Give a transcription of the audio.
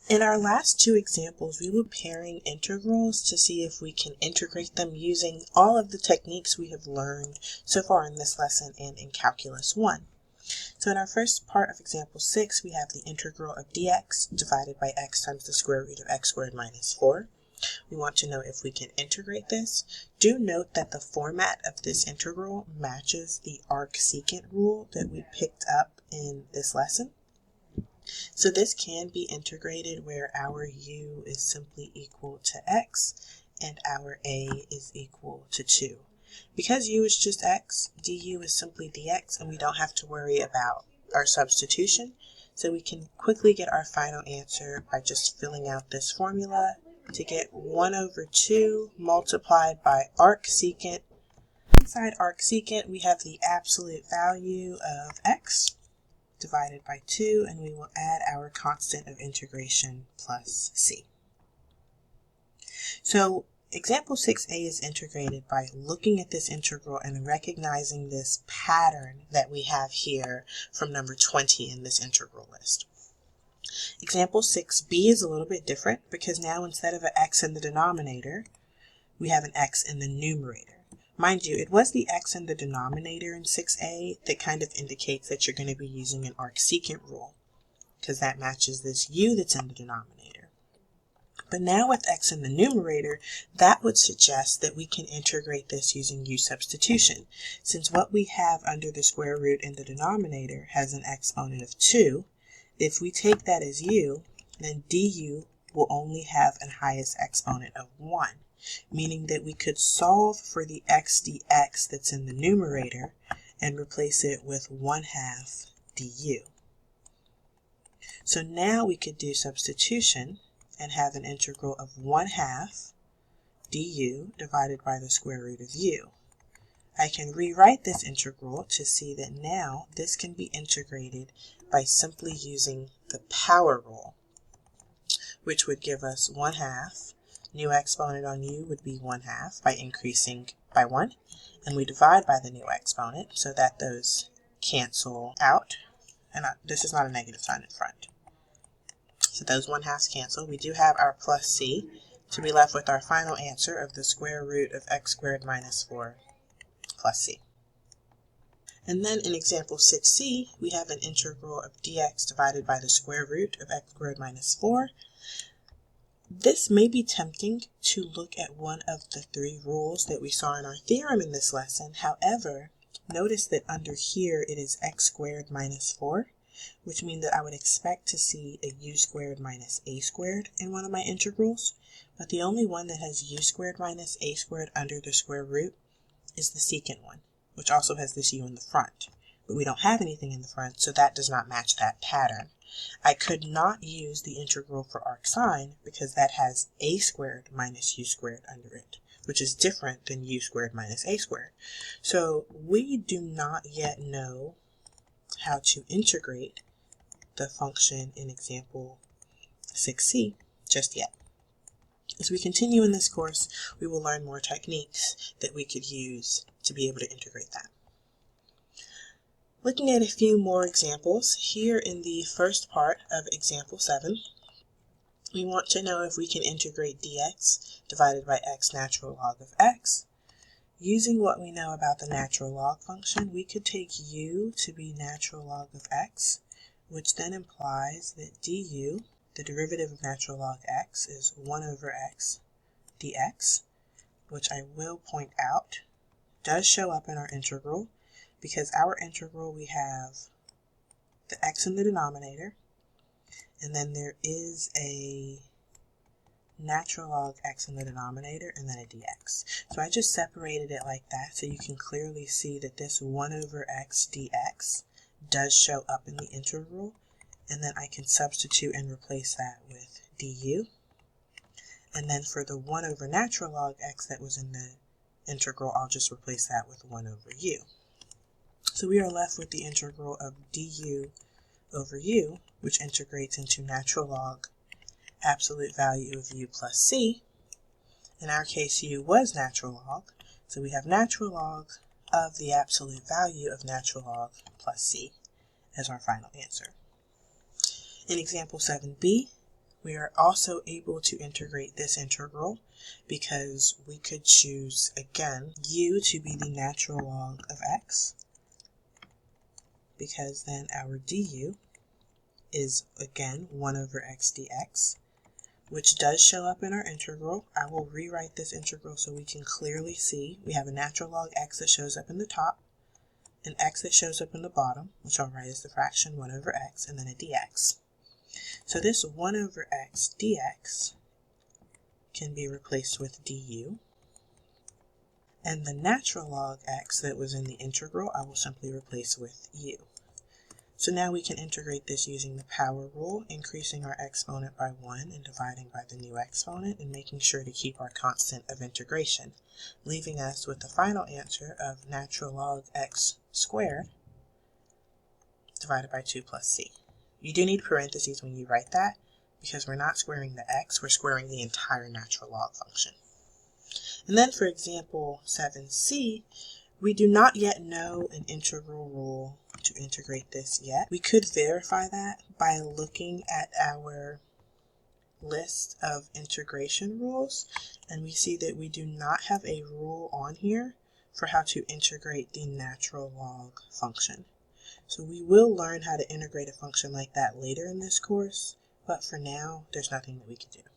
In our last two examples, we were pairing integrals to see if we can integrate them using all of the techniques we have learned so far in this lesson and in Calculus 1. So in our first part of example 6, we have the integral of dx divided by x times the square root of x squared minus 4. We want to know if we can integrate this. Do note that the format of this integral matches the arcsecant rule that we picked up in this lesson. So this can be integrated where our u is simply equal to x and our a is equal to 2. Because u is just x, du is simply dx, and we don't have to worry about our substitution. So we can quickly get our final answer by just filling out this formula to get 1 over 2 multiplied by arcsecant. Inside arcsecant, we have the absolute value of x divided by 2, and we will add our constant of integration plus c. So example 6a is integrated by looking at this integral and recognizing this pattern that we have here from number 20 in this integral list. Example 6b is a little bit different because now instead of an x in the denominator, we have an x in the numerator. Mind you, it was the x in the denominator in 6a that kind of indicates that you're going to be using an arcsecant rule, because that matches this u that's in the denominator. But now with x in the numerator, that would suggest that we can integrate this using u substitution, since what we have under the square root in the denominator has an exponent of 2. If we take that as u, then du will only have an highest exponent of 1. Meaning that we could solve for the x dx that's in the numerator and replace it with 1/2 du. So now we could do substitution and have an integral of 1/2 du divided by the square root of u. I can rewrite this integral to see that now this can be integrated by simply using the power rule, which would give us 1/2. New exponent on u would be 1/2 by increasing by 1, and we divide by the new exponent so that those cancel out, and this is not a negative sign in front. So those 1/2s cancel. We do have our plus c to be left with our final answer of the square root of x squared minus 4 plus c. And then in example 6c, we have an integral of dx divided by the square root of x squared minus 4. This may be tempting to look at one of the 3 rules that we saw in our theorem in this lesson. However, notice that under here it is x squared minus 4, which means that I would expect to see a u squared minus a squared in one of my integrals, but the only one that has u squared minus a squared under the square root is the secant one, which also has this u in the front. But we don't have anything in the front, so that does not match that pattern. I could not use the integral for arcsine because that has a squared minus u squared under it, which is different than u squared minus a squared. So we do not yet know how to integrate the function in example 6c just yet. As we continue in this course, we will learn more techniques that we could use to be able to integrate that. Looking at a few more examples, here in the first part of example 7, we want to know if we can integrate dx divided by x natural log of x. Using what we know about the natural log function, we could take u to be natural log of x, which then implies that du, the derivative of natural log x, is 1 over x dx, which I will point out does show up in our integral, because our integral we have the x in the denominator, and then there is a natural log x in the denominator, and then a dx. So I just separated it like that so you can clearly see that this 1 over x dx does show up in the integral, and then I can substitute and replace that with du. And then for the 1 over natural log x that was in the integral, I'll just replace that with 1 over u. So we are left with the integral of du over u, which integrates into natural log absolute value of u plus c. In our case, u was natural log, so we have natural log of the absolute value of natural log plus c as our final answer. In example 7b, We are also able to integrate this integral because we could choose, again, u to be the natural log of x, because then our du is, again, 1 over x dx, which does show up in our integral. I will rewrite this integral so we can clearly see we have a natural log x that shows up in the top, an x that shows up in the bottom, which I'll write as the fraction 1 over x, and then a dx. So this 1 over x dx can be replaced with du, and the natural log x that was in the integral I will simply replace with u. So now we can integrate this using the power rule, increasing our exponent by 1 and dividing by the new exponent, and making sure to keep our constant of integration, leaving us with the final answer of natural log x squared divided by 2 plus c. You do need parentheses when you write that, because we're not squaring the x, we're squaring the entire natural log function. And then for example 7c, we do not yet know an integral rule to integrate this yet. We could verify that by looking at our list of integration rules, and we see that we do not have a rule on here for how to integrate the natural log function. So we will learn how to integrate a function like that later in this course, but for now, there's nothing that we can do.